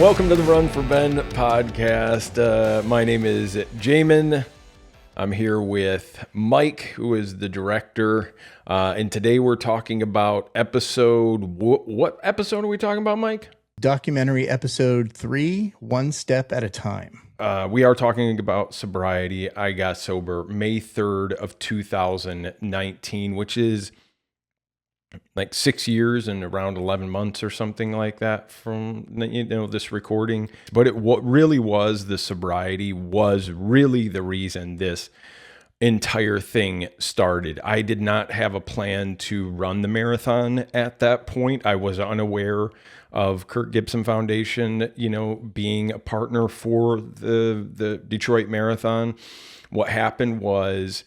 Welcome to the Run4Ben Podcast. My name is Jamen. I'm here with Mike, who is the director. And today we're talking about what episode are we talking about, Mike? Documentary episode 3, One Step at a Time. We are talking about sobriety. I got sober May 3rd of 2019, which is like 6 years and around 11 months or something like that from, this recording. But what really was the sobriety was really the reason this entire thing started. I did not have a plan to run the marathon at that point. I was unaware of Kirk Gibson Foundation, being a partner for the Detroit Marathon. What happened was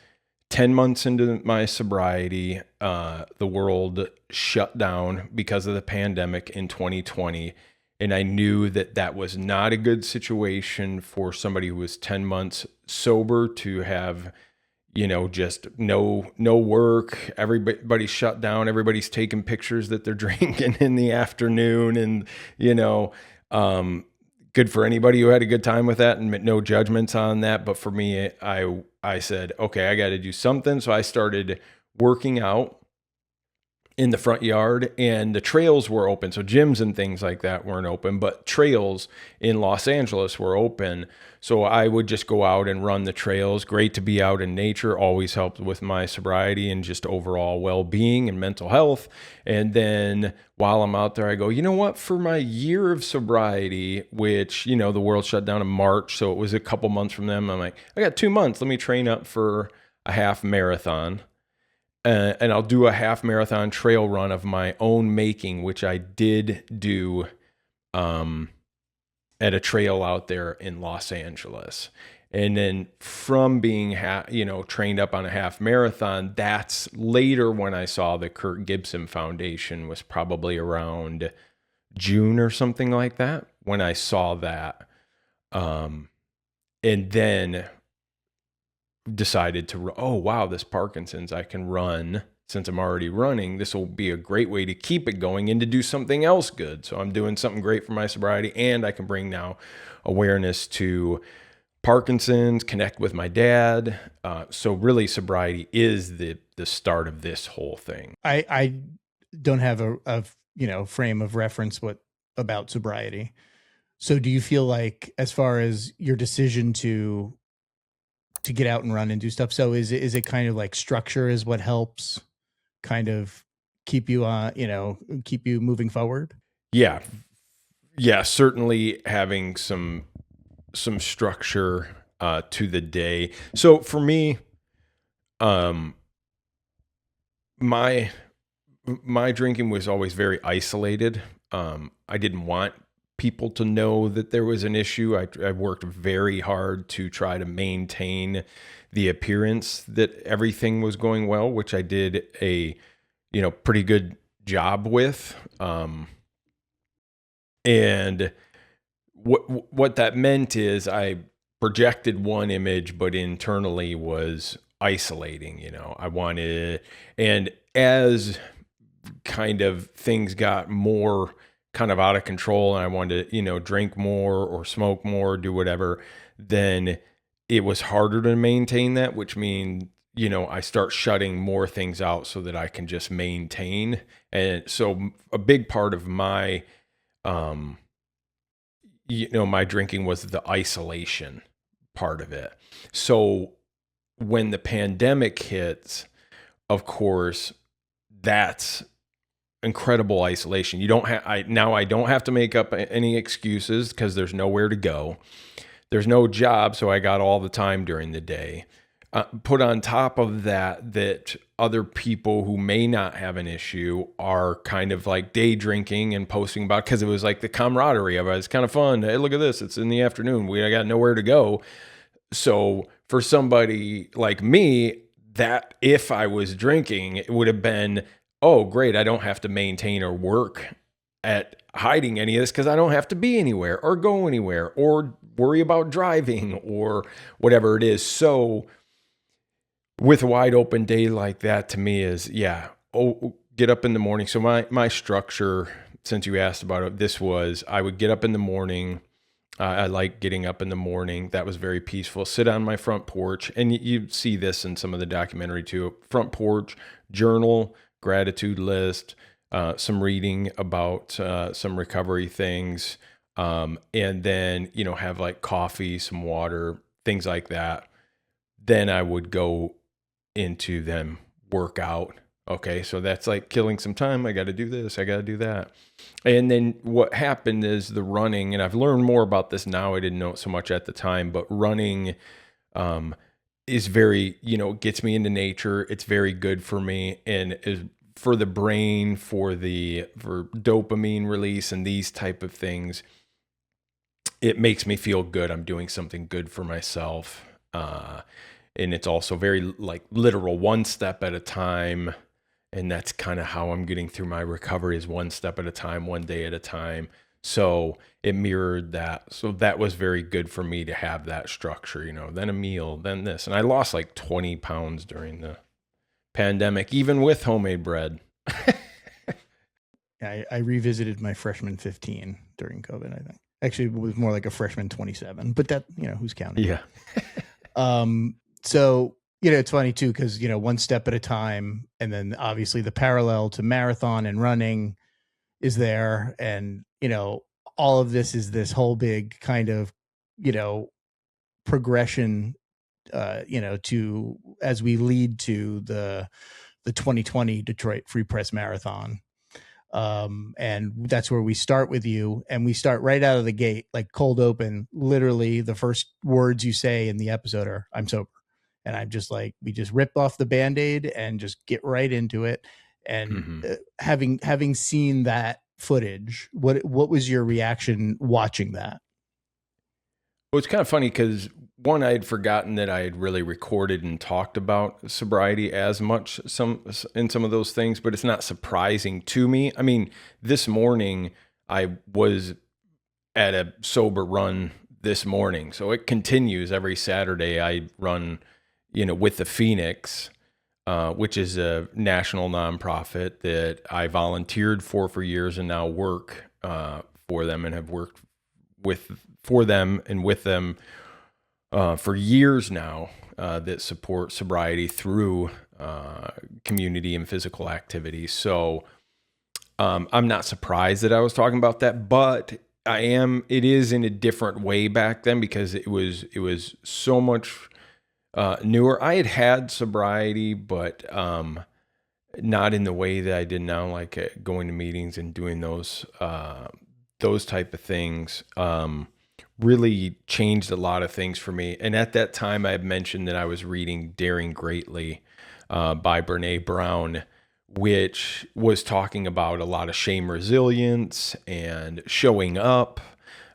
10 months into my sobriety, the world shut down because of the pandemic in 2020. And I knew that was not a good situation for somebody who was 10 months sober to have, just no work. Everybody's shut down. Everybody's taking pictures that they're drinking in the afternoon. And, good for anybody who had a good time with that, and no judgments on that. But for me, I said, okay, I got to do something. So I started working out in the front yard, and the trails were open. So gyms and things like that weren't open, but trails in Los Angeles were open. So I would just go out and run the trails. Great to be out in nature, always helped with my sobriety and just overall well-being and mental health. And then while I'm out there, I go, you know what, for my year of sobriety, which, the world shut down in March, so it was a couple months from them. I'm like, I got 2 months. Let me train up for a half marathon. And I'll do a half marathon trail run of my own making, which I did do at a trail out there in Los Angeles. And then from being, trained up on a half marathon, that's later when I saw the Kirk Gibson Foundation, was probably around June or something like that when I saw that. And then decided to, oh wow, this Parkinson's, I can run. Since I'm already running, this will be a great way to keep it going and to do something else good. So I'm doing something great for my sobriety, and I can bring now awareness to Parkinson's, connect with my dad. So really sobriety is the start of this whole thing. I don't have a frame of reference about sobriety. So do you feel like, as far as your decision to get out and run and do stuff, so is it kind of like structure is what helps kind of keep you keep you moving forward? Yeah, certainly having some structure to the day. So for me, my drinking was always very isolated. I didn't want people to know that there was an issue. I worked very hard to try to maintain the appearance that everything was going well, which I did a, pretty good job with. And what that meant is I projected one image, but internally was isolating. I wanted, and as kind of things got more kind of out of control and I wanted to, drink more or smoke more, do whatever, then it was harder to maintain that, which means, I start shutting more things out so that I can just maintain. And so a big part of my, my drinking was the isolation part of it. So when the pandemic hits, of course, that's incredible isolation. You don't have, I don't have to make up any excuses because there's nowhere to go. There's no job, so I got all the time during the day. Put on top of that other people who may not have an issue are kind of like day drinking and posting about, because it was like the camaraderie of it. It's kind of fun. Hey, look at this. It's in the afternoon. I got nowhere to go. So for somebody like me, that if I was drinking, it would have been, oh, great, I don't have to maintain or work at hiding any of this because I don't have to be anywhere or go anywhere or worry about driving or whatever it is. So with a wide open day like that, to me is, get up in the morning. So my structure since you asked about it, I would get up in the morning. I like getting up in the morning. That was very peaceful. Sit on my front porch. And you see this in some of the documentary too. Front porch, journal, gratitude list, some reading about some recovery things. And then, have like coffee, some water, things like that. Then I would go into them workout. Okay, so that's like killing some time. I got to do this. I got to do that. And then what happened is the running, and I've learned more about this now. I didn't know it so much at the time, but running is very, gets me into nature. It's very good for me and is for the brain, for dopamine release and these type of things. It makes me feel good. I'm doing something good for myself. And it's also very like literal, one step at a time. And that's kind of how I'm getting through my recovery, is one step at a time, one day at a time. So it mirrored that. So that was very good for me to have that structure, then a meal, then this. And I lost like 20 pounds during the pandemic, even with homemade bread. I revisited my freshman 15 during COVID, I think. Actually, it was more like a freshman 27, but that, who's counting? Yeah. So, it's funny too, because, one step at a time. And then obviously the parallel to marathon and running is there. And, all of this is this whole big kind of, progression, to, as we lead to the 2020 Detroit Free Press Marathon. And that's where we start with you, and we start right out of the gate, like cold open. Literally the first words you say in the episode are, "I'm sober." And I'm just like, we just rip off the Band-Aid and just get right into it. And having seen that footage, what was your reaction watching that? Well, it's kind of funny because one, I had forgotten that I had really recorded and talked about sobriety as much in some of those things, but it's not surprising to me. I mean, this morning I was at a sober run this morning, so it continues every Saturday. I run, with the Phoenix, which is a national nonprofit that I volunteered for years and now work for them and have worked for them and with them for years now, that support sobriety through community and physical activity. So I'm not surprised that I was talking about that, but it is in a different way back then, because it was so much newer. I had sobriety, but not in the way that I did now, like going to meetings and doing those type of things. Really changed a lot of things for me. And at that time, I had mentioned that I was reading Daring Greatly by Brene Brown, which was talking about a lot of shame resilience and showing up.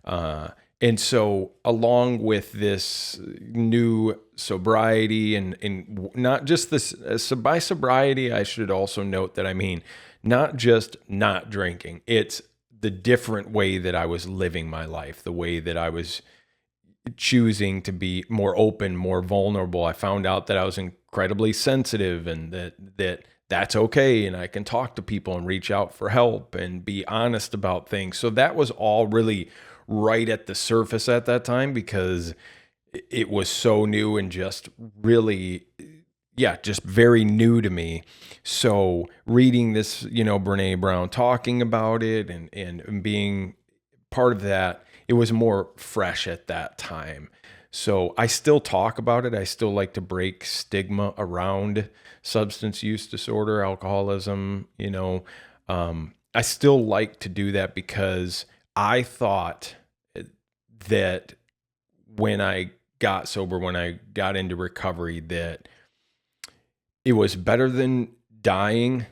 And so along with this new sobriety and not just this, so by sobriety, I should also note that I mean, not just not drinking, it's the different way that I was living my life, the way that I was choosing to be more open, more vulnerable. I found out that I was incredibly sensitive, and that's okay. And I can talk to people and reach out for help and be honest about things. So that was all really right at the surface at that time, because it was so new and just really, just very new to me. So reading this, Brene Brown talking about it and being part of that, it was more fresh at that time. So I still talk about it. I still like to break stigma around substance use disorder, alcoholism, I still like to do that, because I thought that when I got sober, when I got into recovery, that it was better than dying.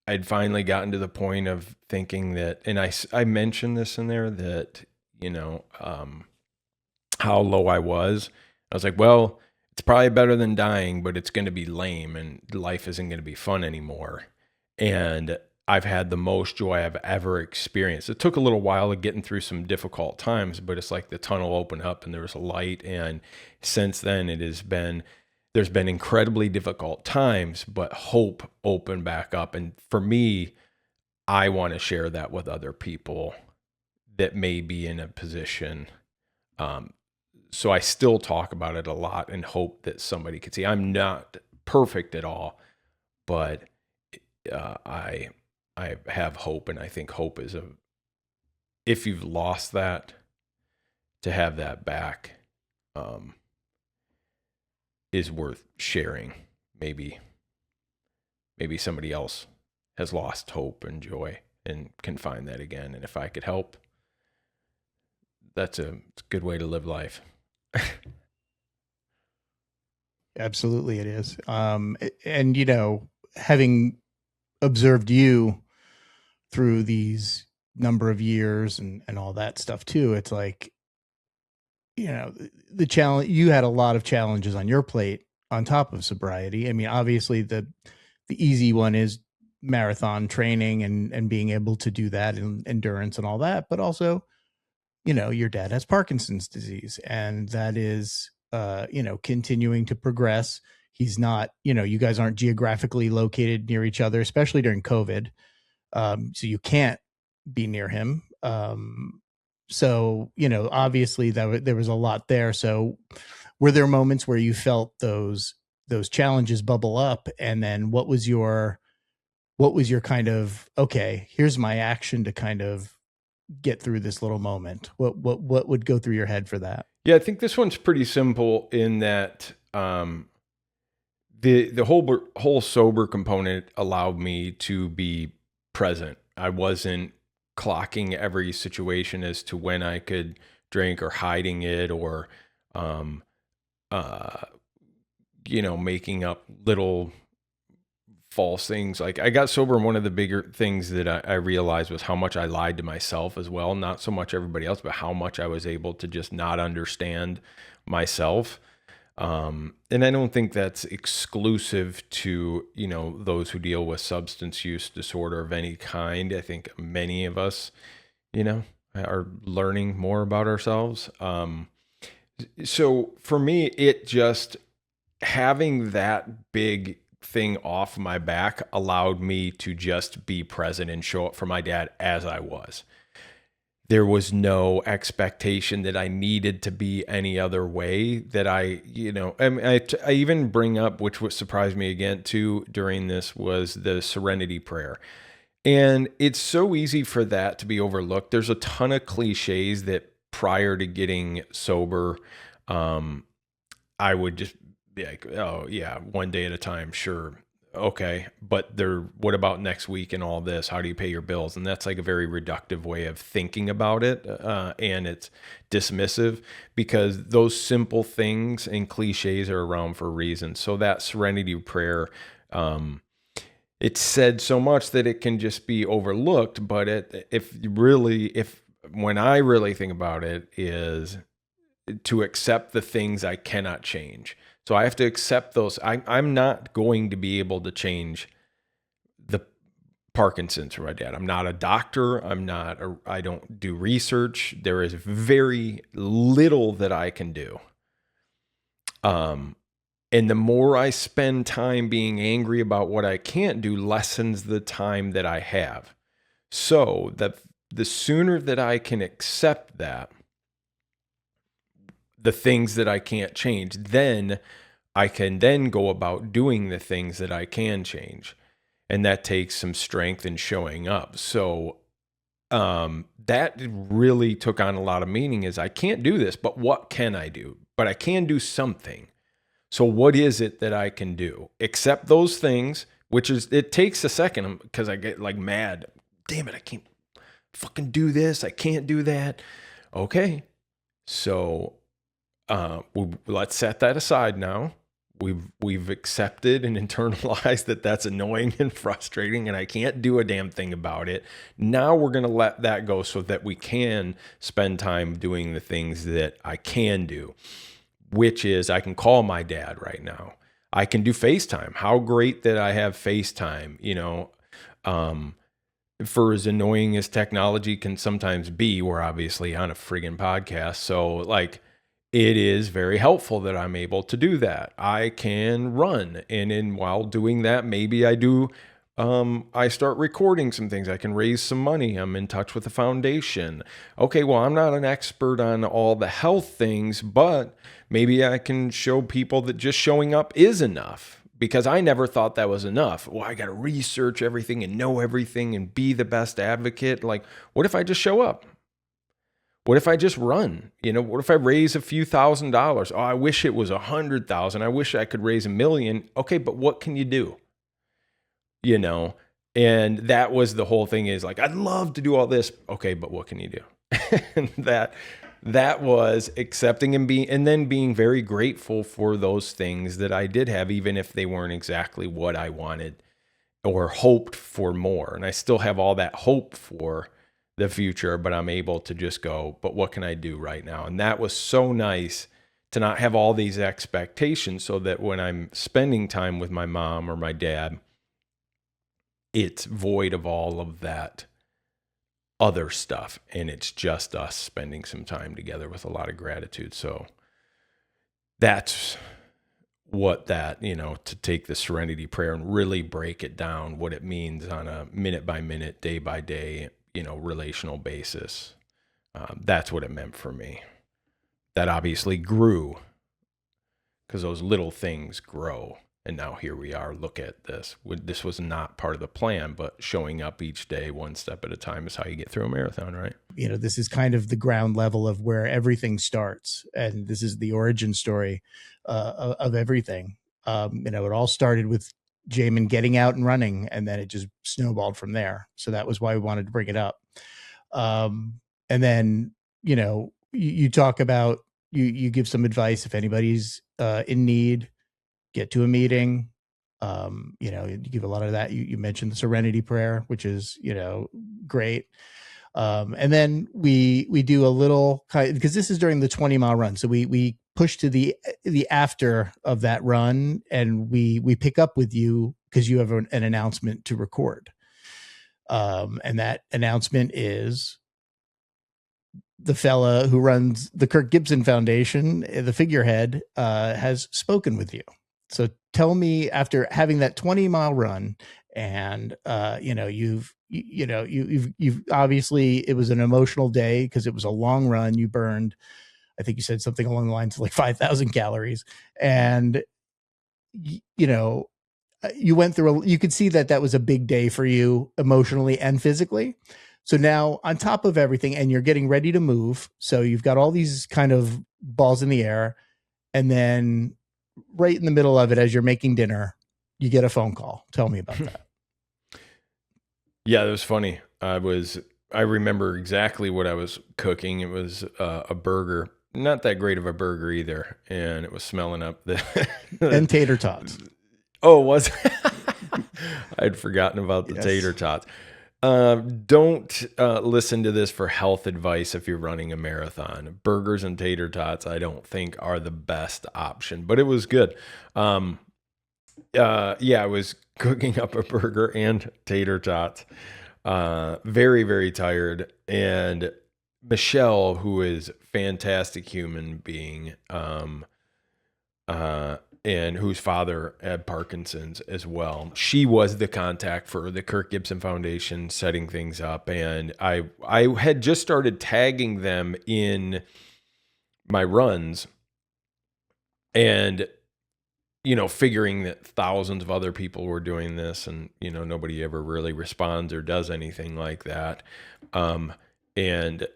I'd finally gotten to the point of thinking that, and I mentioned this in there, that, how low I was. I was like, well, it's probably better than dying, but it's going to be lame and life isn't going to be fun anymore. And I've had the most joy I've ever experienced. It took a little while of getting through some difficult times, but it's like the tunnel opened up and there was a light. And since then there's been incredibly difficult times, but hope opened back up. And for me, I want to share that with other people that may be in a position. So I still talk about it a lot and hope that somebody could see. I'm not perfect at all, but I have hope, and I think hope is if you've lost that, to have that back is worth sharing. Maybe somebody else has lost hope and joy and can find that again. And if I could help, it's a good way to live life. Absolutely, it is. And having observed you through these number of years and all that stuff too, it's like, the challenge, you had a lot of challenges on your plate on top of sobriety. I mean, obviously the easy one is marathon training and being able to do that and endurance and all that, but also, your dad has Parkinson's disease, and that is, continuing to progress. He's not, you guys aren't geographically located near each other, especially during COVID. So you can't be near him. So, obviously there was a lot there. So were there moments where you felt those challenges bubble up? And then what was your kind of, okay, here's my action to kind of get through this little moment? What would go through your head for that? Yeah, I think this one's pretty simple in that the whole sober component allowed me to be present. I wasn't clocking every situation as to when I could drink or hiding it or, making up little false things. Like I got sober, and one of the bigger things that I realized was how much I lied to myself as well. Not so much everybody else, but how much I was able to just not understand myself. And I don't think that's exclusive to, those who deal with substance use disorder of any kind. I think many of us, are learning more about ourselves. So for me, it just having that big thing off my back allowed me to just be present and show up for my dad as I was. There was no expectation that I needed to be any other way that I even bring up, which would surprise me again too during this, was the serenity prayer. And it's so easy for that to be overlooked. There's a ton of cliches that prior to getting sober, I would just be like, oh yeah, one day at a time. Sure. Okay. But what about next week and all this? How do you pay your bills? And that's like a very reductive way of thinking about it. And it's dismissive because those simple things and cliches are around for a reason. So that serenity prayer, it's said so much that it can just be overlooked. But when I really think about it, is to accept the things I cannot change. So I have to accept those. I'm not going to be able to change the Parkinson's for my dad. I'm not a doctor. I don't do research. There is very little that I can do. And the more I spend time being angry about what I can't do lessens the time that I have. So that the sooner that I can accept that, the things that I can't change, then I can then go about doing the things that I can change. And that takes some strength in showing up. So that really took on a lot of meaning is I can't do this, but what can I do? But I can do something. So what is it that I can do? Accept those things, it takes a second because I get like mad. Damn it, I can't fucking do this. I can't do that. Okay. So let's set that aside now. We've accepted and internalized that that's annoying and frustrating and I can't do a damn thing about it. Now we're going to let that go so that we can spend time doing the things that I can do, which is I can call my dad right now. I can do FaceTime. How great that I have FaceTime, for as annoying as technology can sometimes be, we're obviously on a friggin' podcast. So like, it is very helpful that I'm able to do that. I can run. And while doing that, maybe I do I start recording some things. I can raise some money. I'm in touch with the foundation. Okay, well, I'm not an expert on all the health things, but maybe I can show people that just showing up is enough, because I never thought that was enough. Well, I got to research everything and know everything and be the best advocate. Like, what if I just show up? What if I just run? What if I raise a few $1,000s? Oh, I wish it was 100,000. I wish I could raise 1,000,000. Okay, but what can you do? And that was the whole thing, is like, I'd love to do all this. Okay, but what can you do? And that was accepting and then being very grateful for those things that I did have, even if they weren't exactly what I wanted or hoped for more. And I still have all that hope for the future, but I'm able to just go, but what can I do right now? And that was so nice to not have all these expectations, so that when I'm spending time with my mom or my dad, it's void of all of that other stuff. And it's just us spending some time together with a lot of gratitude. So that's what that, to take the serenity prayer and really break it down, what it means on a minute by minute, day by day, relational basis. That's what it meant for me. That obviously grew, because those little things grow. And now here we are. Look at this. This was not part of the plan, but showing up each day, one step at a time, is how you get through a marathon, right? This is kind of the ground level of where everything starts. And this is the origin story of everything. It all started with Jamen getting out and running, and then it just snowballed from there. So that was why we wanted to bring it up. And then, you talk about, you give some advice if anybody's in need. Get to a meeting. You give a lot of that. You mentioned the serenity prayer, which is, great. And then we do a little because this is during the 20-mile run. So we push to the after of that run, and we pick up with you because you have an announcement to record. And that announcement is the fella who runs the Kirk Gibson Foundation, the figurehead, has spoken with you. So tell me, after having that 20-mile run, and you've obviously, it was an emotional day because it was a long run. You burned, I think you said something along the lines of like 5,000 calories, and you went through. You could see that was a big day for you emotionally and physically. So now, on top of everything, and you're getting ready to move, so you've got all these kind of balls in the air, and then right in the middle of it, as you're making dinner, you get a phone call. Tell me about that. Yeah, it was funny. I remember exactly what I was cooking. It was a burger, not that great of a burger either, and it was smelling up the and tater tots. Oh, was I'd forgotten about the tater tots. Don't listen to this for health advice if you're running a marathon. Burgers and tater tots, I don't think, are the best option, but it was good. I was cooking up a burger and tater tots. Very, very tired. And Michelle, who is a fantastic human being, and whose father had Parkinson's as well. She was the contact for the Kirk Gibson Foundation, setting things up. And I had just started tagging them in my runs, and, figuring that thousands of other people were doing this, and, nobody ever really responds or does anything like that. And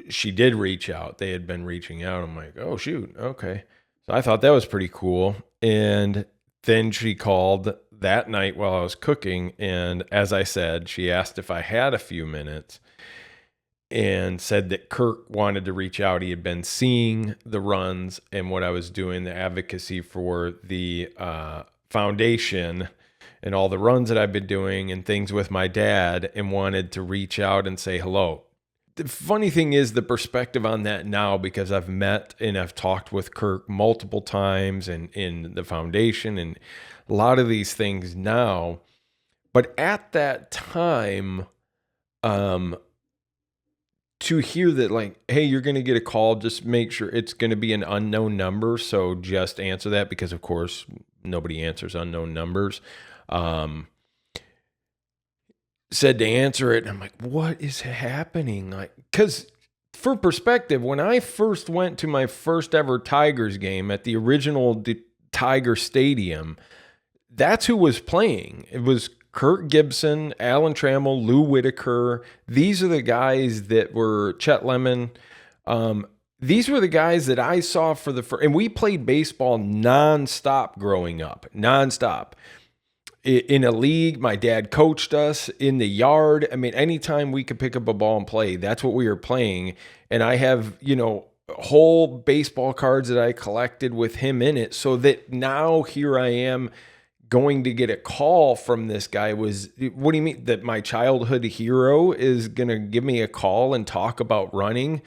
she did reach out. They had been reaching out. I'm like, oh, shoot. Okay. So I thought that was pretty cool. And then she called that night while I was cooking. And as I said, she asked if I had a few minutes, and said that Kirk wanted to reach out. He had been seeing the runs and what I was doing, the advocacy for the foundation and all the runs that I've been doing and things with my dad, and wanted to reach out and say hello. The funny thing is the perspective on that now, because I've met and I've talked with Kirk multiple times and in the foundation and a lot of these things now. But at that time, to hear that, like, hey, you're going to get a call, just make sure it's going to be an unknown number. So just answer that, because of course nobody answers unknown numbers. said to answer it. And I'm like, what is happening? Like, because for perspective, when I first went to my first ever Tigers game at the original Tiger Stadium, that's who was playing. It was Kirk Gibson, Alan Trammell, Lou Whitaker. These are the guys that were Chet Lemon. These were the guys that I saw for the first, and we played baseball nonstop growing up, nonstop. In a league, my dad coached us in the yard. I mean, anytime we could pick up a ball and play, that's what we were playing. And I have, whole baseball cards that I collected with him in it, so that now here I am going to get a call from this guy. What do you mean that my childhood hero is going to give me a call and talk about running?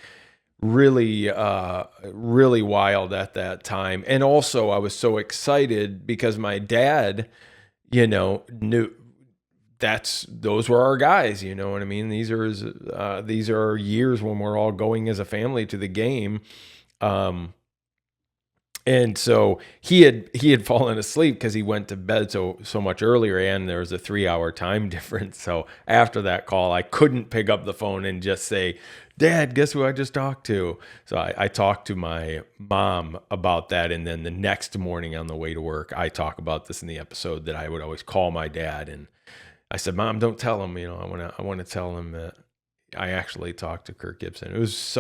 Really, really wild at that time. And also I was so excited because my dad, knew those were our guys, you know what I mean? These are years when we're all going as a family to the game. And so he had fallen asleep because he went to bed so much earlier, and there was a 3-hour time difference. So after that call, I couldn't pick up the phone and just say, Dad, guess who I just talked to? So I talked to my mom about that, and then the next morning on the way to work, I talk about this in the episode that I would always call my dad, and I said, Mom, don't tell him. I want to tell him that I actually talked to Kirk Gibson. It was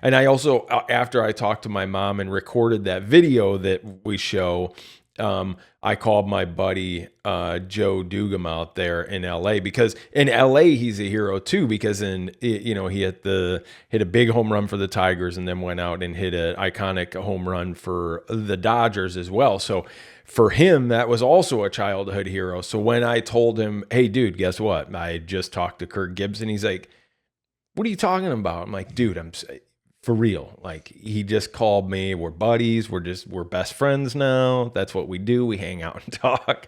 and I also, after I talked to my mom and recorded that video that we show, I called my buddy, Joe Dugam out there in LA, because in LA, he's a hero too, because he hit a big home run for the Tigers and then went out and hit an iconic home run for the Dodgers as well. So for him, that was also a childhood hero. So when I told him, hey dude, guess what? I just talked to Kirk Gibson. He's like, what are you talking about? I'm like, dude, I'm for real. Like, he just called me. We're buddies. We're best friends now. That's what we do. We hang out and talk.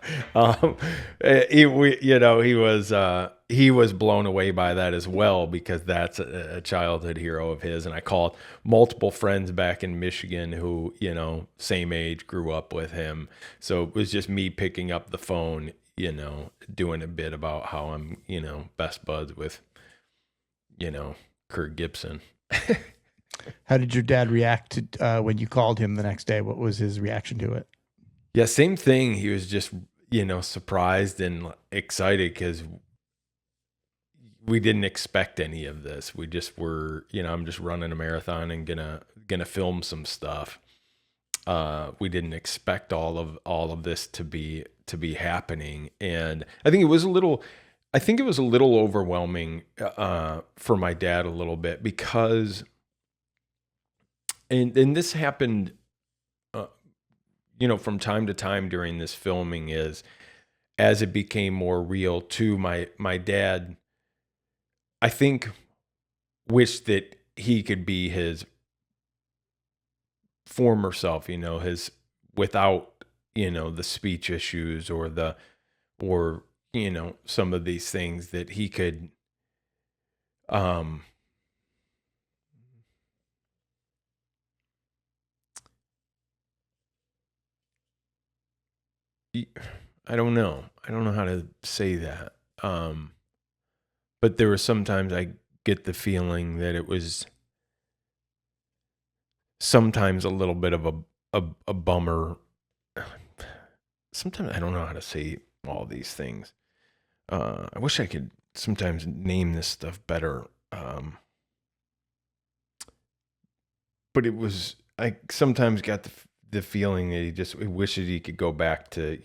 He was blown away by that as well, because that's a childhood hero of his. And I called multiple friends back in Michigan who, same age, grew up with him. So it was just me picking up the phone, doing a bit about how I'm, best buds with, Kirk Gibson. How did your dad react to, when you called him the next day? What was his reaction to it? Yeah, same thing. He was just, surprised and excited, because we didn't expect any of this. We just were, I'm just running a marathon and gonna film some stuff. We didn't expect all of this to be happening, and I think it was a little overwhelming for my dad a little bit, because, and this happened, from time to time during this filming, is as it became more real too. My dad, I think, wished that he could be his former self, his without, the speech issues or some of these things, that he could, I don't know how to say that. But there were sometimes I get the feeling that it was sometimes a little bit of a bummer. Sometimes I don't know how to say all these things. I wish I could sometimes name this stuff better. But it was, I sometimes got the feeling that he wishes he could go back to,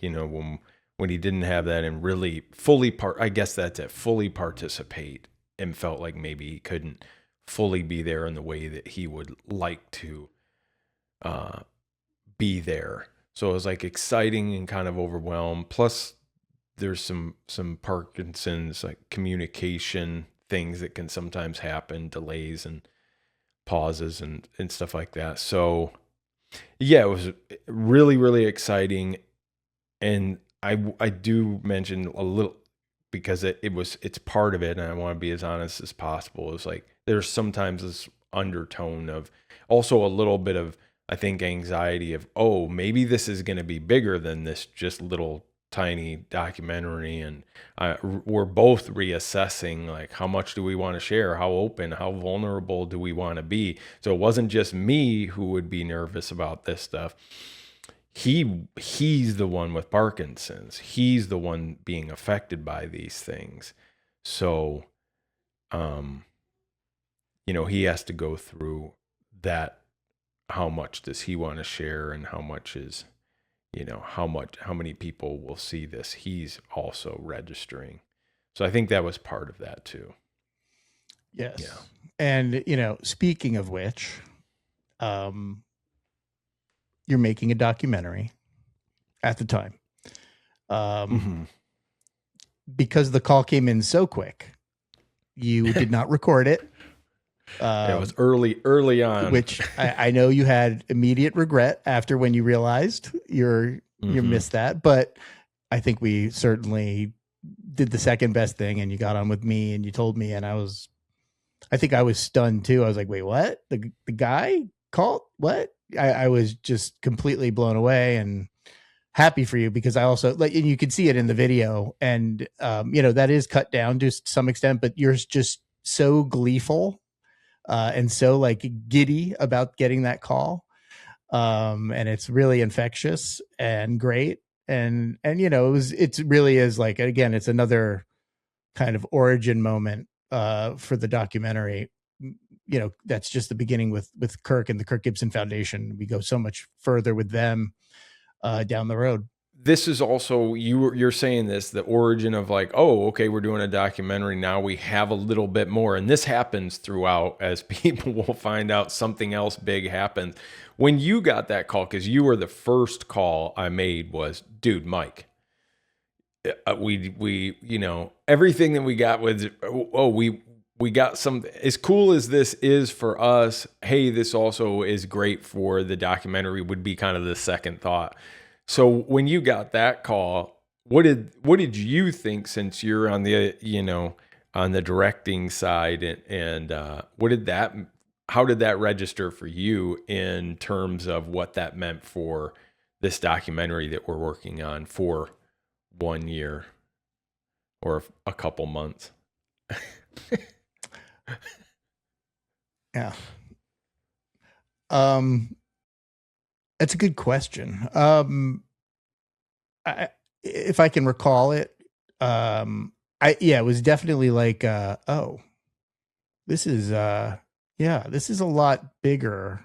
when he didn't have that, and really fully fully participate, and felt like maybe he couldn't fully be there in the way that he would like to be there. So it was like exciting and kind of overwhelmed. Plus there's some Parkinson's, like, communication things that can sometimes happen, delays and pauses and stuff like that. So yeah, it was really, really exciting. And I do mention a little, because it's part of it, and I want to be as honest as possible. It's like there's sometimes this undertone of also a little bit of, I think, anxiety of, oh, maybe this is going to be bigger than this just little tiny documentary, and we're both reassessing, like, how much do we want to share, how open, how vulnerable do we want to be. So it wasn't just me who would be nervous about this stuff. He's the one with Parkinson's. He's the one being affected by these things. So he has to go through that. How much does he want to share, and how much is, how many people will see this? He's also registering. So I think that was part of that too. Yes. Yeah. And, speaking of which, you're making a documentary at the time. Because the call came in so quick, you did not record it. It was early on, which I know you had immediate regret after when you realized you missed that. But I think we certainly did the second best thing, and you got on with me and you told me, and I think I was stunned too. I was like, wait, what? The guy called? What? I was just completely blown away and happy for you, because I also, and you can see it in the video, and that is cut down to some extent, but you're just so gleeful and so like giddy about getting that call. And it's really infectious and great. And it really is like, again, it's another kind of origin moment for the documentary. That's just the beginning with Kirk and the Kirk Gibson Foundation. We go so much further with them down the road. This is also, you're saying this, the origin of like, oh, okay, we're doing a documentary. Now we have a little bit more. And this happens throughout, as people will find out something else big happened. When you got that call, because you were the first call I made was, dude, Mike, we everything that we got was, we got some, as cool as this is for us, hey, this also is great for the documentary, would be kind of the second thought. So when you got that call, what did you think, since you're on the on the directing side, and how did that register for you in terms of what that meant for this documentary that we're working on for 1 year or a couple months? Yeah. That's a good question. If I can recall it, it was definitely like, this is a lot bigger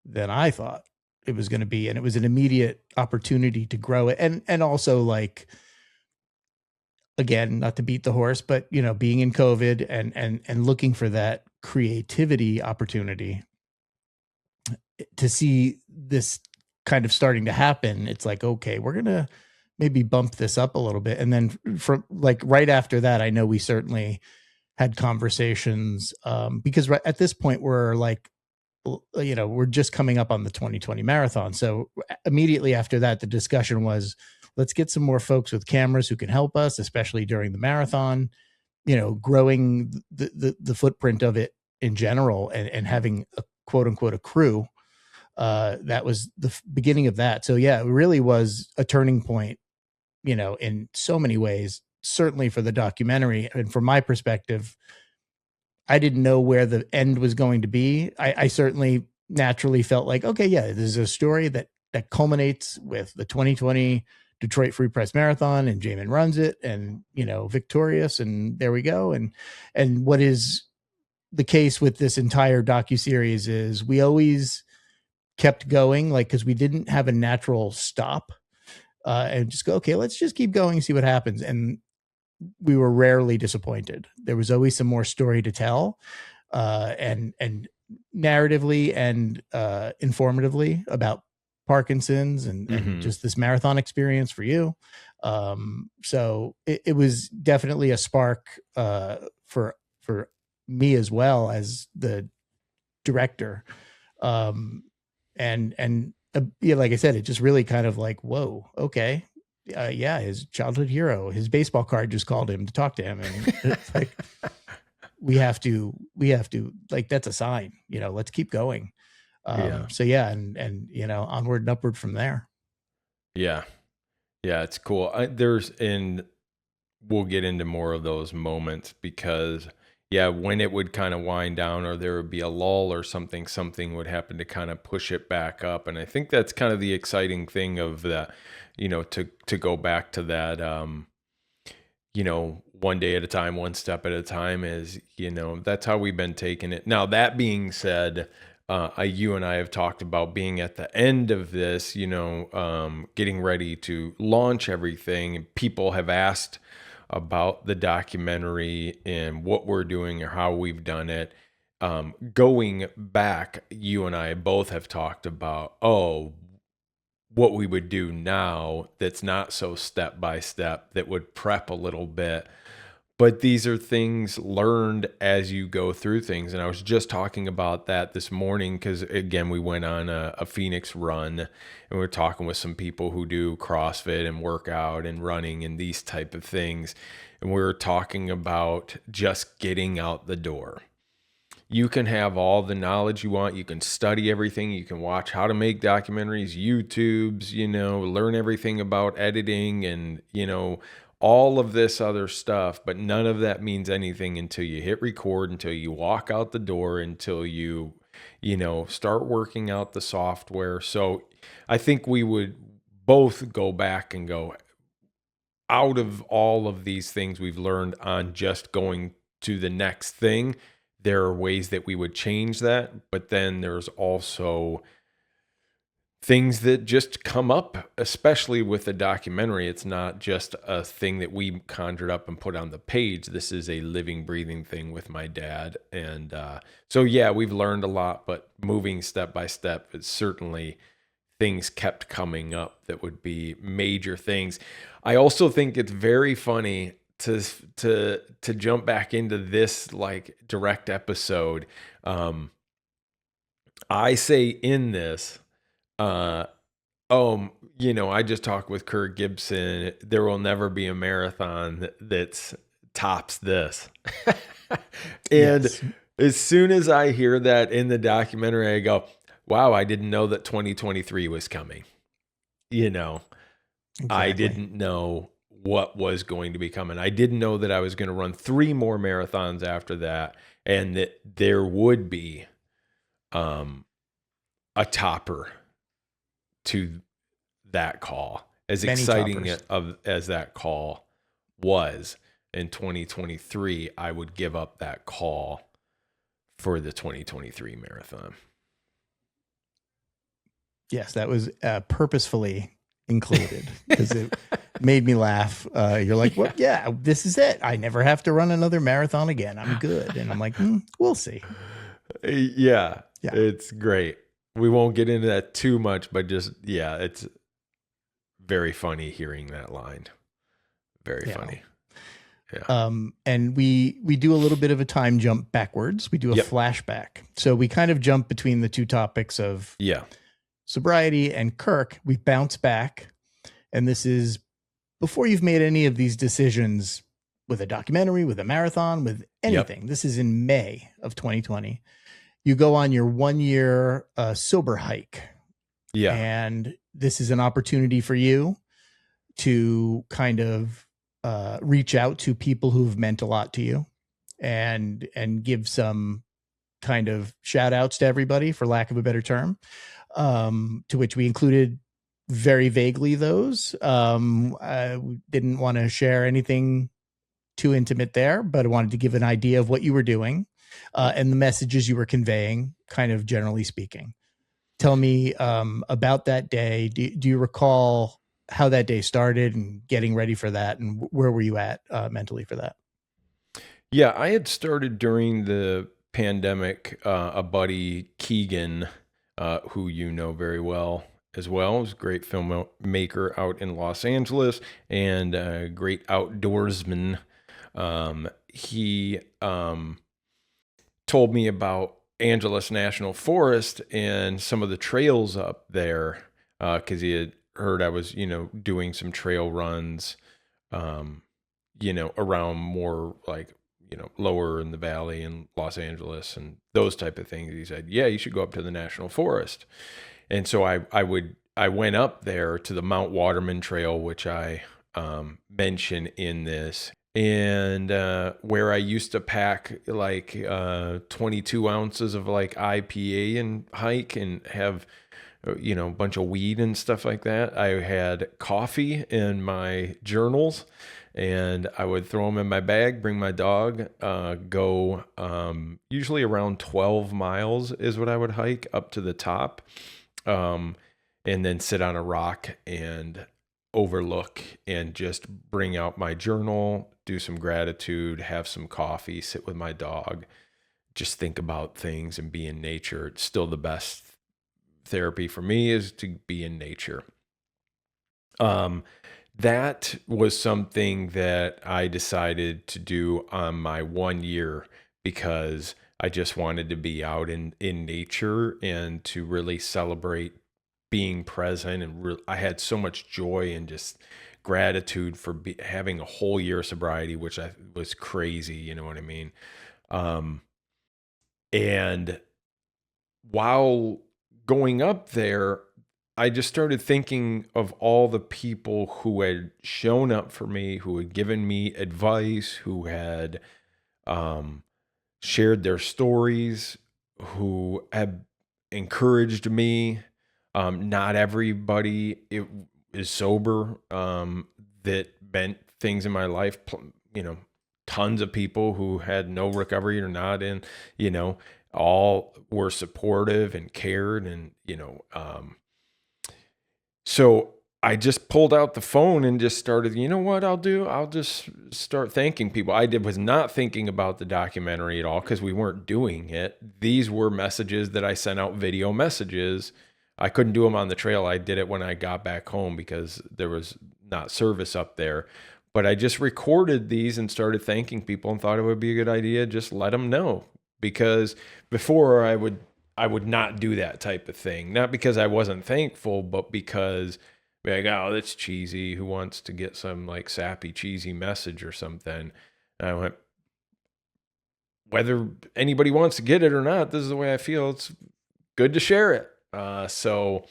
than I thought it was going to be. And it was an immediate opportunity to grow it. And also, like, again, not to beat the horse, but being in COVID and looking for that creativity opportunity, to see this kind of starting to happen, it's like, okay, we're going to maybe bump this up a little bit. And then from like right after that, I know we certainly had conversations because at this point we're like, we're just coming up on the 2020 marathon. So immediately after that, the discussion was, let's get some more folks with cameras who can help us, especially during the marathon, growing the footprint of it in general, and having a quote unquote a crew. That was the beginning of that. So yeah, it really was a turning point, in so many ways, certainly for the documentary. And from my perspective, I didn't know where the end was going to be. I certainly naturally felt like, okay, yeah, this is a story that culminates with the 2020 Detroit Free Press Marathon, and Jamen runs it, and, victorious, and there we go. And what is the case with this entire docuseries is we always kept going, like, because we didn't have a natural stop, and just go, okay, let's just keep going and see what happens. And we were rarely disappointed. There was always some more story to tell, and narratively and informatively about Parkinson's and just this marathon experience for you. So it was definitely a spark for me as well as the director. Like I said, it just really kind of like, whoa, okay. His childhood hero, his baseball card just called him to talk to him. And it's like, we have to, like, that's a sign, let's keep going. So yeah. And onward and upward from there. Yeah. Yeah, it's cool. And we'll get into more of those moments because, yeah, when it would kind of wind down or there would be a lull or something would happen to kind of push it back up. And I think that's kind of the exciting thing of that, to go back to that, one day at a time, one step at a time is, that's how we've been taking it. Now, that being said, you and I have talked about being at the end of this, getting ready to launch everything. People have asked about the documentary and what we're doing or how we've done it. Going back, you and I both have talked about, what we would do now that's not so step by step, that would prep a little bit. But these are things learned as you go through things. And I was just talking about that this morning because, again, we went on a Phoenix run and we were talking with some people who do CrossFit and workout and running and these type of things. And we were talking about just getting out the door. You can have all the knowledge you want. You can study everything. You can watch how to make documentaries, YouTubes, learn everything about editing and, all of this other stuff, but none of that means anything until you hit record, until you walk out the door, until you start working out the software. So I think we would both go back and go, out of all of these things we've learned on just going to the next thing, there are ways that we would change that, but then there's also things that just come up, especially with the documentary. It's not just a thing that we conjured up and put on the page. This is a living, breathing thing with my dad. And so, yeah, we've learned a lot, but moving step by step, it's certainly things kept coming up that would be major things. I also think it's very funny to jump back into this like direct episode. I say in this, I just talked with Kirk Gibson. There will never be a marathon that's tops this. And yes. As soon as I hear that in the documentary, I go, wow, I didn't know that 2023 was coming. Exactly. I didn't know what was going to be coming. I didn't know that I was going to run 3 more marathons after that, and that there would be a topper to that call. As many exciting as that call was in 2023, I would give up that call for the 2023 marathon. Yes, that was purposefully included because it made me laugh. You're like, well, yeah, this is it. I never have to run another marathon again. I'm good. And I'm like, we'll see. Yeah, it's great. We won't get into that too much, but just, yeah, it's very funny hearing that line. Very funny. Yeah. And we do a little bit of a time jump backwards. We do a flashback. So we kind of jump between the two topics of sobriety and Kirk. We bounce back. And this is before you've made any of these decisions with a documentary, with a marathon, with anything. This is in May of 2020. You go on your 1-year sober hike. Yeah. And this is an opportunity for you to kind of reach out to people who've meant a lot to you and give some kind of shout outs to everybody, for lack of a better term, to which we included very vaguely those. I didn't want to share anything too intimate there, but I wanted to give an idea of what you were doing and the messages you were conveying, kind of generally speaking. Tell me about that day. Do you recall how that day started and getting ready for that, and where were you at mentally for that? Yeah, I had started during the pandemic. A buddy, Keegan, who you know very well as well, is a great filmmaker out in Los Angeles and a great outdoorsman. He told me about Angeles National Forest and some of the trails up there, because he had heard I was, doing some trail runs, around more like, lower in the valley in Los Angeles and those type of things. He said, yeah, you should go up to the National Forest. And so I would I went up there to the Mount Waterman Trail, which I mention in this, and where I used to pack like 22 ounces of like IPA and hike and have, you know, a bunch of weed and stuff like that. I had coffee in my journals, and I would throw them in my bag, bring my dog, go usually around 12 miles is what I would hike up to the top, and then sit on a rock and overlook and just bring out my journal, do some gratitude, have some coffee, sit with my dog, just think about things and be in nature. It's still the best therapy for me is to be in nature. That was something that I decided to do on my 1 year because I just wanted to be out in nature and to really celebrate being present. And I had so much joy and just gratitude for having a whole year of sobriety, which was crazy. You know what I mean? And while going up there, I just started thinking of all the people who had shown up for me, who had given me advice, who had shared their stories, who had encouraged me. Not everybody is sober that meant things in my life. You know, tons of people who had no recovery or not in, you know, all were supportive and cared, and, you know, so I just pulled out the phone and just started, you know what I'll do? I'll just start thanking people. Was not thinking about the documentary at all because we weren't doing it. These were messages that I sent out, video messages. I couldn't do them on the trail. I did it when I got back home because there was not service up there. But I just recorded these and started thanking people and thought it would be a good idea. Just let them know, because before I would not do that type of thing. Not because I wasn't thankful, but because like, oh, that's cheesy. Who wants to get some like sappy, cheesy message or something? And I went, whether anybody wants to get it or not, this is the way I feel. It's good to share it. So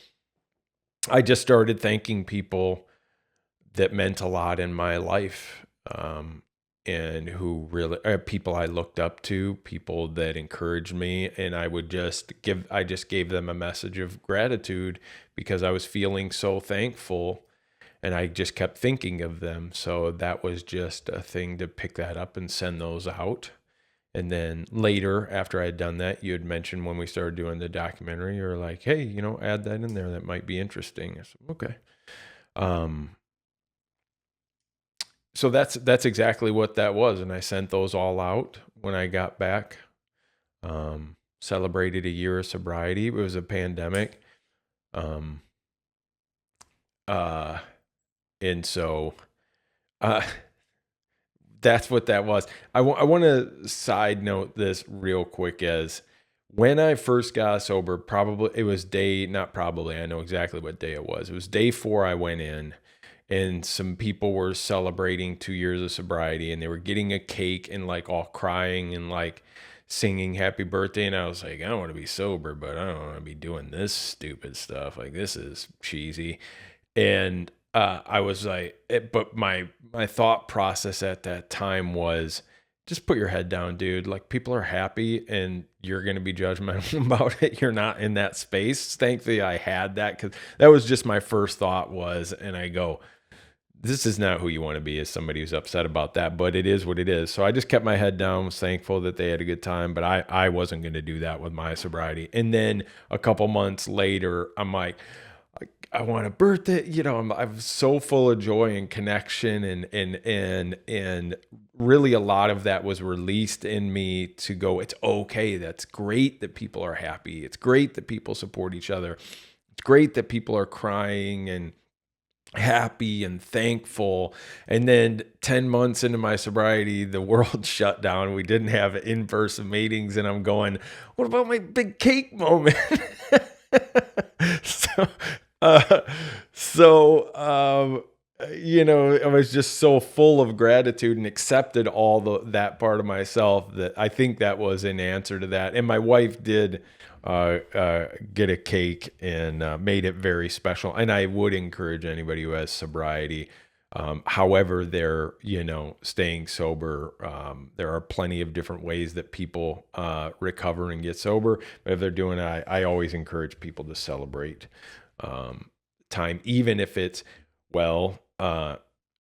I just started thanking people that meant a lot in my life. And who really people I looked up to, people that encouraged me, and I just gave them a message of gratitude because I was feeling so thankful, and I just kept thinking of them. So that was just a thing to pick that up and send those out. And then later, after I had done that, you had mentioned when we started doing the documentary, you're like, hey, you know, add that in there. That might be interesting. I said, okay. So that's exactly what that was. And I sent those all out when I got back. Celebrated a year of sobriety. It was a pandemic. And so that's what that was. I want to side note this real quick as when I first got sober, I know exactly what day it was. It was day 4 I went in. And some people were celebrating 2 years of sobriety, and they were getting a cake and like all crying and like singing happy birthday. And I was like, I want to be sober, but I don't want to be doing this stupid stuff. Like, this is cheesy. And I was like, but my thought process at that time was, just put your head down, dude. Like, people are happy and you're going to be judgmental about it. You're not in that space. Thankfully I had that, because that was just my first thought was, and I go, this is not who you want to be as somebody who's upset about that, but it is what it is. So I just kept my head down, was thankful that they had a good time, but I wasn't going to do that with my sobriety. And then a couple months later, I'm like, I want a birthday, you know, I'm so full of joy and connection, and really a lot of that was released in me to go, it's okay. That's great that people are happy. It's great that people support each other. It's great that people are crying and happy and thankful. And then 10 months into my sobriety, the world shut down. We didn't have in-person meetings, and I'm going, what about my big cake moment? You know, I was just so full of gratitude and accepted all that part of myself that I think that was an answer to that. And my wife did get a cake and made it very special. And I would encourage anybody who has sobriety, however they're, staying sober. There are plenty of different ways that people recover and get sober. But if they're doing it, I always encourage people to celebrate time, even if it's,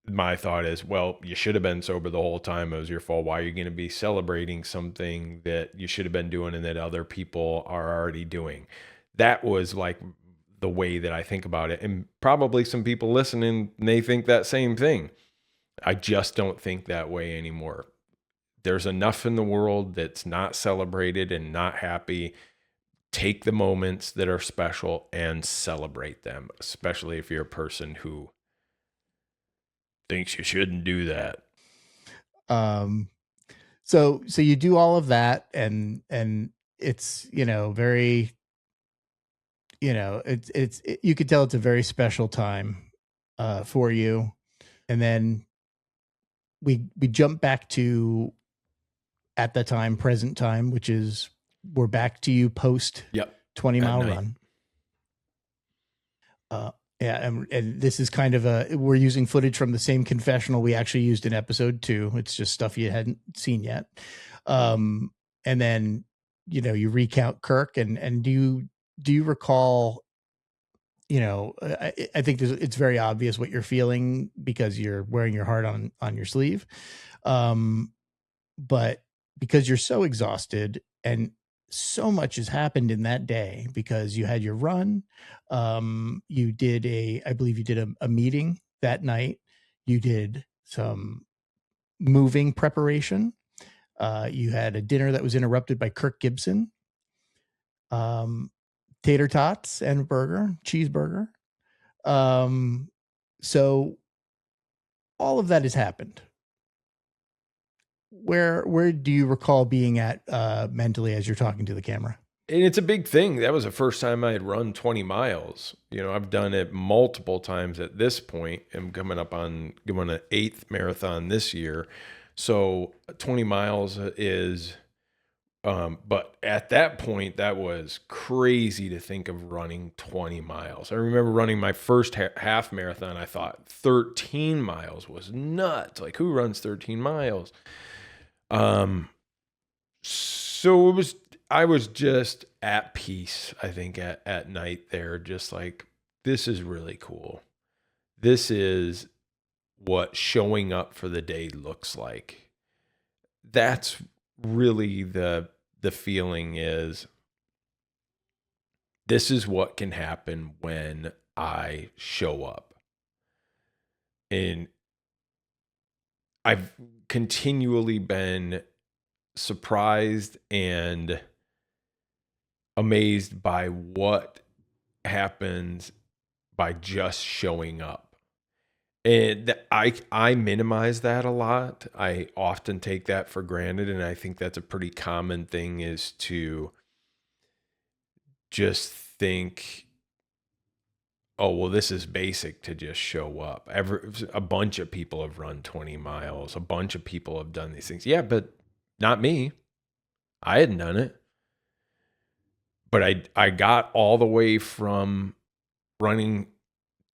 my thought is, you should have been sober the whole time. It was your fault. Why are you going to be celebrating something that you should have been doing and that other people are already doing? That was like the way that I think about it. And probably some people listening may think that same thing. I just don't think that way anymore. There's enough in the world that's not celebrated and not happy. Take the moments that are special and celebrate them, especially if you're a person who thinks you shouldn't do that. So you do all of that, and it's, very, it's you could tell it's a very special time for you. And then we jump back to, at the time, present time, which is, we're back to you post 20-mile run. Yeah, and this is kind of we're using footage from the same confessional we actually used in episode 2. It's just stuff you hadn't seen yet. And then, you recount Kirk, and do you recall, I think it's very obvious what you're feeling because you're wearing your heart on your sleeve. But because you're so exhausted and so much has happened in that day, because you had your run, you did I believe you did a meeting that night, you did some moving preparation, you had a dinner that was interrupted by Kirk Gibson, tater tots and a cheeseburger. So all of that has happened. Where do you recall being at mentally as you're talking to the camera? And it's a big thing. That was the first time I had run 20 miles. I've done it multiple times at this point. I'm coming up on going an 8th marathon this year. So 20 miles is, but at that point, that was crazy to think of running 20 miles. I remember running my first half marathon. I thought 13 miles was nuts. Like, who runs 13 miles? So I was just at peace, I think, at night there, just like, this is really cool. This is what showing up for the day looks like. That's really the feeling is, this is what can happen when I show up. And I've continually been surprised and amazed by what happens by just showing up. And I minimize that a lot. I often take that for granted, and I think that's a pretty common thing, is to just think, oh, well, this is basic to just show up. A bunch of people have run 20 miles. A bunch of people have done these things. Yeah, but not me. I hadn't done it. But I got all the way from running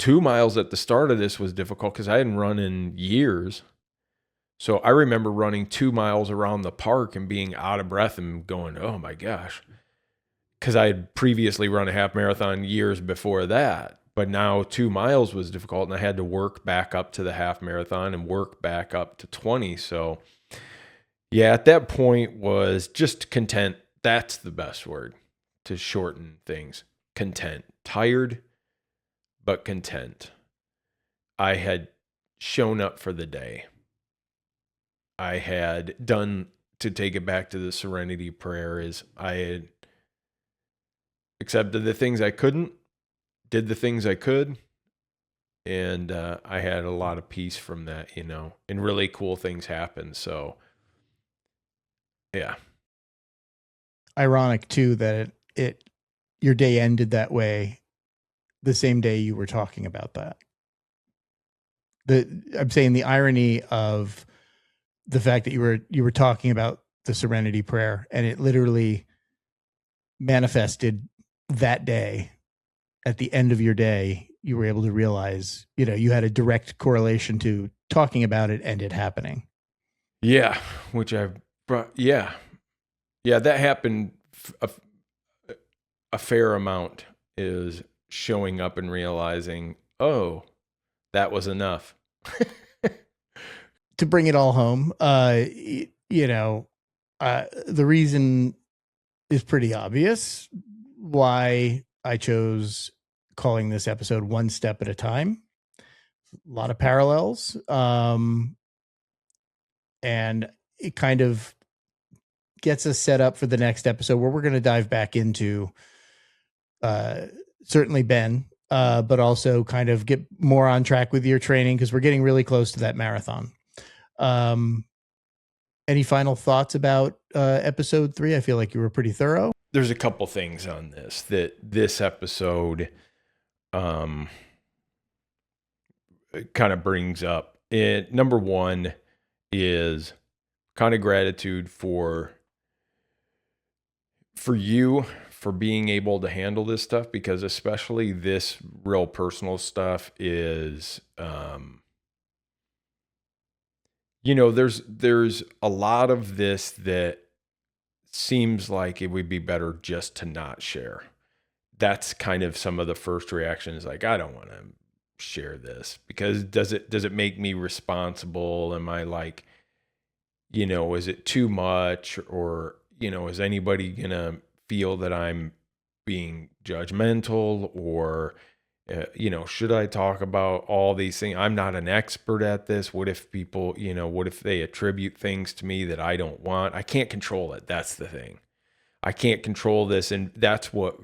2 miles at the start of this was difficult because I hadn't run in years. So I remember running 2 miles around the park and being out of breath and going, oh my gosh. Because I had previously run a half marathon years before that. But now 2 miles was difficult, and I had to work back up to the half marathon and work back up to 20. So yeah, at that point was just content. That's the best word to shorten things. Content. Tired, but content. I had shown up for the day. I had done, to take it back to the serenity prayer, is I had accepted the things I couldn't, did the things I could, and I had a lot of peace from that, and really cool things happened. So yeah. Ironic too that your day ended that way the same day you were talking about that. I'm saying the irony of the fact that you were talking about the serenity prayer, and it literally manifested that day, at the end of your day, you were able to realize, you had a direct correlation to talking about it and it happening. Yeah. Yeah, that happened a fair amount, is showing up and realizing, oh, that was enough. To bring it all home, the reason is pretty obvious why I chose calling this episode One Step at a Time. A lot of parallels. And it kind of gets us set up for the next episode, where we're going to dive back into certainly Ben, but also kind of get more on track with your training, because we're getting really close to that marathon. Any final thoughts about episode 3? I feel like you were pretty thorough. There's a couple things on this episode kind of brings up. Number one is kind of gratitude for you for being able to handle this stuff, because especially this real personal stuff is, there's a lot of this that seems like it would be better just to not share. That's kind of some of the first reactions, like, I don't want to share this, because does it make me responsible? Am I like, is it too much? Or, is anybody going to feel that I'm being judgmental? Or, should I talk about all these things? I'm not an expert at this. What if people, what if they attribute things to me that I don't want? I can't control it. That's the thing. I can't control this. And that's what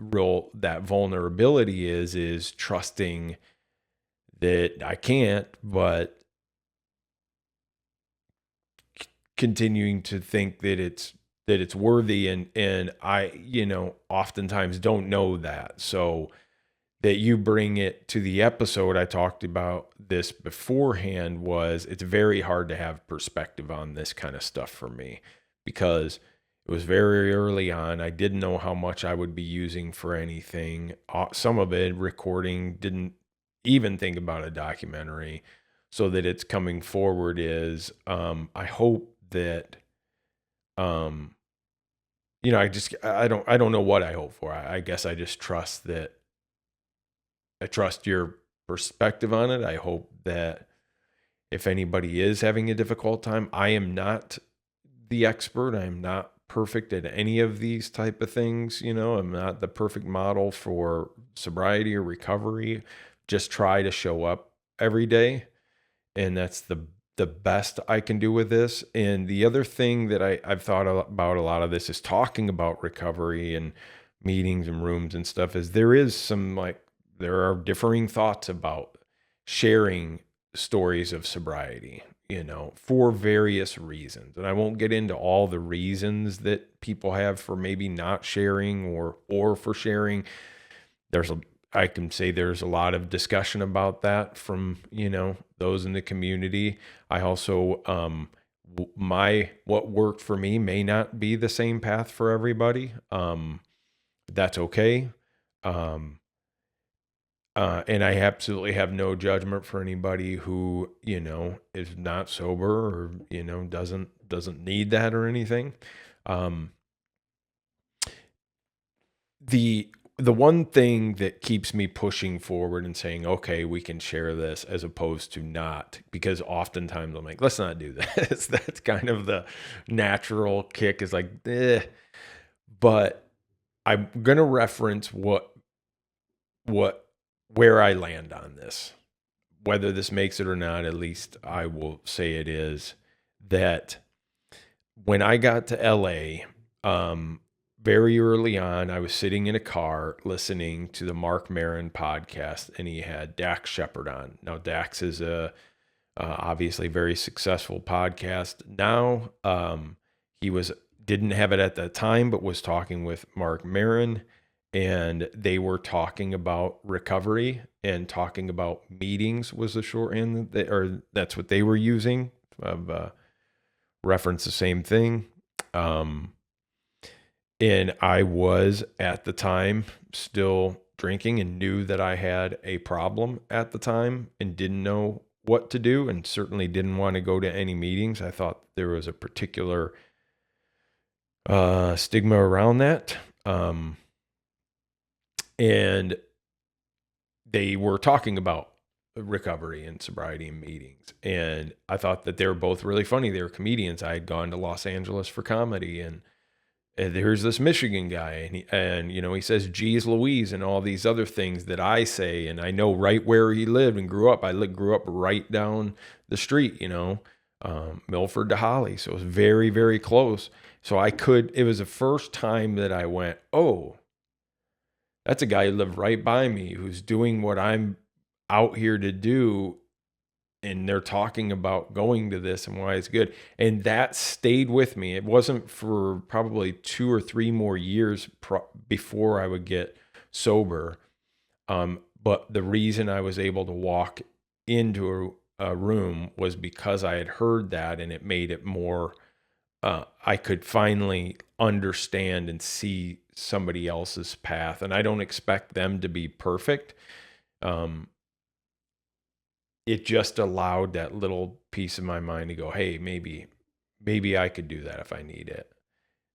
that vulnerability is trusting that I can't, but continuing to think that it's worthy. And I, oftentimes don't know that. So that you bring it to the episode, I talked about this beforehand, it's very hard to have perspective on this kind of stuff for me, because it was very early on. I didn't know how much I would be using for anything. Some of it recording, didn't even think about a documentary. So that it's coming forward is, I hope that, I don't know what I hope for. I guess I just trust that. I trust your perspective on it. I hope that if anybody is having a difficult time, I am not the expert. I am not perfect at any of these type of things. I'm not the perfect model for sobriety or recovery. Just try to show up every day. And that's the best I can do with this. And the other thing that I've thought about a lot of this is talking about recovery and meetings and rooms and stuff, is there are differing thoughts about sharing stories of sobriety, for various reasons. And I won't get into all the reasons that people have for maybe not sharing or for sharing. I can say there's a lot of discussion about that from, those in the community. I also, what worked for me may not be the same path for everybody. That's okay. And I absolutely have no judgment for anybody who, is not sober or, doesn't need that or anything. The one thing that keeps me pushing forward and saying, okay, we can share this, as opposed to not, because oftentimes I'm like, let's not do this. That's kind of the natural kick, is like, but I'm going to reference where I land on this. Whether this makes it or not, at least I will say it is, that when I got to LA, very early on, I was sitting in a car listening to the Mark Maron podcast, and he had Dax Shepard on. Now, Dax is a obviously very successful podcast now. He didn't have it at the time, but was talking with Mark Maron, and they were talking about recovery and talking about meetings was the shorthand, or that's what they were using. Reference the same thing. And I was at the time still drinking and knew that I had a problem at the time and didn't know what to do, and certainly didn't want to go to any meetings. I thought there was a particular stigma around that. And they were talking about recovery and sobriety in meetings. And I thought that they were both really funny. They were comedians. I had gone to Los Angeles for comedy, and there's this Michigan guy, and he says geez Louise and all these other things that I say, and I know right where he lived and grew up. I grew up right down the street, Milford to Holly, so it was very, very close. So it was the first time that I went, oh, that's a guy who lived right by me, who's doing what I'm out here to do, and they're talking about going to this and why it's good. And that stayed with me. It wasn't for probably 2 or 3 more years before I would get sober. But the reason I was able to walk into a room was because I had heard that, and it made it more, I could finally understand and see somebody else's path. And I don't expect them to be perfect. It just allowed that little piece of my mind to go, hey, maybe I could do that if I need it.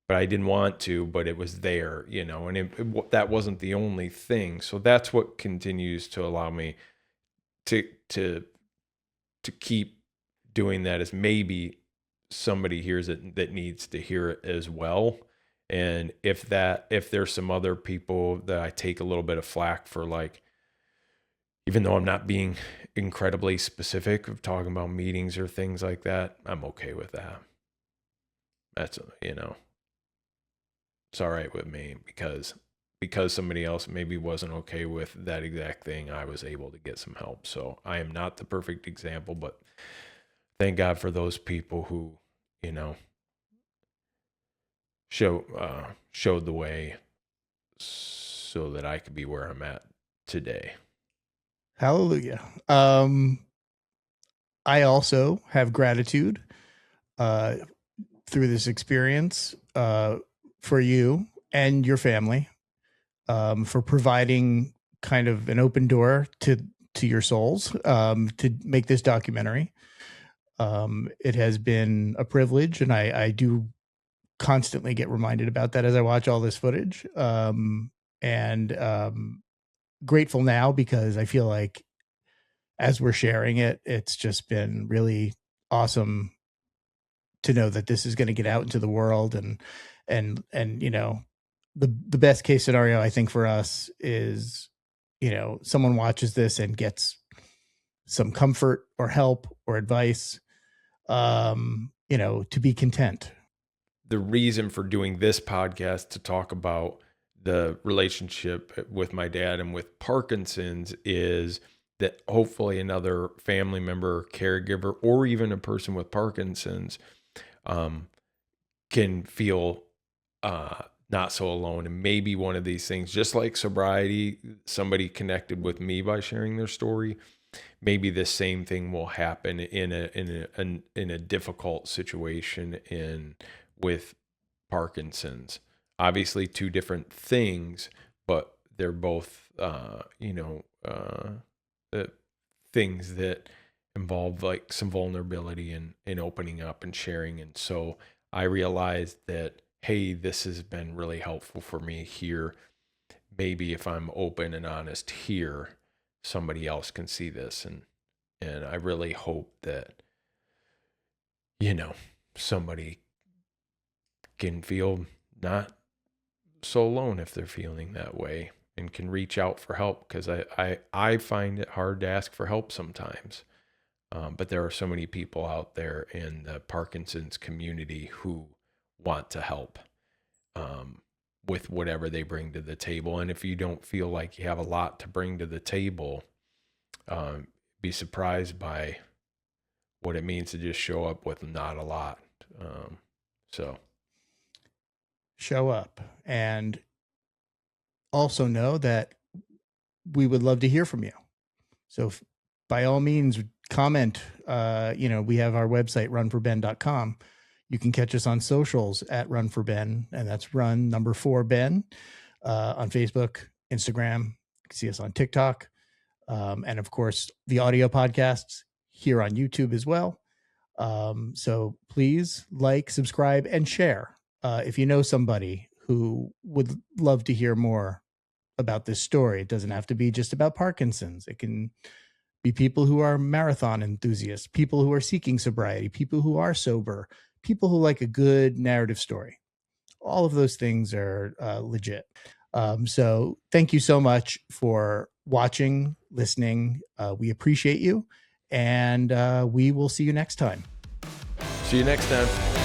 But I didn't want to, but it was there, and that wasn't the only thing. So that's what continues to allow me to keep doing that, is maybe somebody hears it that needs to hear it as well. And if there's some other people that I take a little bit of flack for, like, even though I'm not being incredibly specific of talking about meetings or things like that, I'm okay with that. That's, it's all right with me, because somebody else maybe wasn't okay with that exact thing, I was able to get some help. So I am not the perfect example, but thank God for those people who, showed the way so that I could be where I'm at today. Hallelujah. I also have gratitude through this experience for you and your family, for providing kind of an open door to your souls, to make this documentary. It has been a privilege, and I do constantly get reminded about that as I watch all this footage. And grateful now, because I feel like as we're sharing it, it's just been really awesome to know that this is going to get out into the world. And the best case scenario, I think, for us is, someone watches this and gets some comfort or help or advice, to be content. The reason for doing this podcast, to talk about the relationship with my dad and with Parkinson's, is that hopefully another family member, caregiver, or even a person with Parkinson's can feel not so alone. And maybe one of these things, just like sobriety, somebody connected with me by sharing their story, maybe the same thing will happen in a difficult situation with Parkinson's. Obviously 2 different things, but they're both things that involve like some vulnerability and opening up and sharing. And so I realized that, hey, this has been really helpful for me here. Maybe if I'm open and honest here, somebody else can see this. And I really hope that, somebody can feel not so alone if they're feeling that way, and can reach out for help, because I find it hard to ask for help sometimes. But there are so many people out there in the Parkinson's community who want to help with whatever they bring to the table. And if you don't feel like you have a lot to bring to the table, be surprised by what it means to just show up with not a lot. So show up, and also know that we would love to hear from you. So by all means, comment. We have our website, Run4Ben.com. You can catch us on socials at Run4Ben, and that's Run4Ben on Facebook, Instagram. You can see us on TikTok. And of course, the audio podcasts here on YouTube as well. So please like, subscribe, and share. If you know somebody who would love to hear more about this story, it doesn't have to be just about Parkinson's. It can be people who are marathon enthusiasts, people who are seeking sobriety, people who are sober, people who like a good narrative story. All of those things are legit. So thank you so much for watching, listening. We appreciate you, and we will see you next time. See you next time.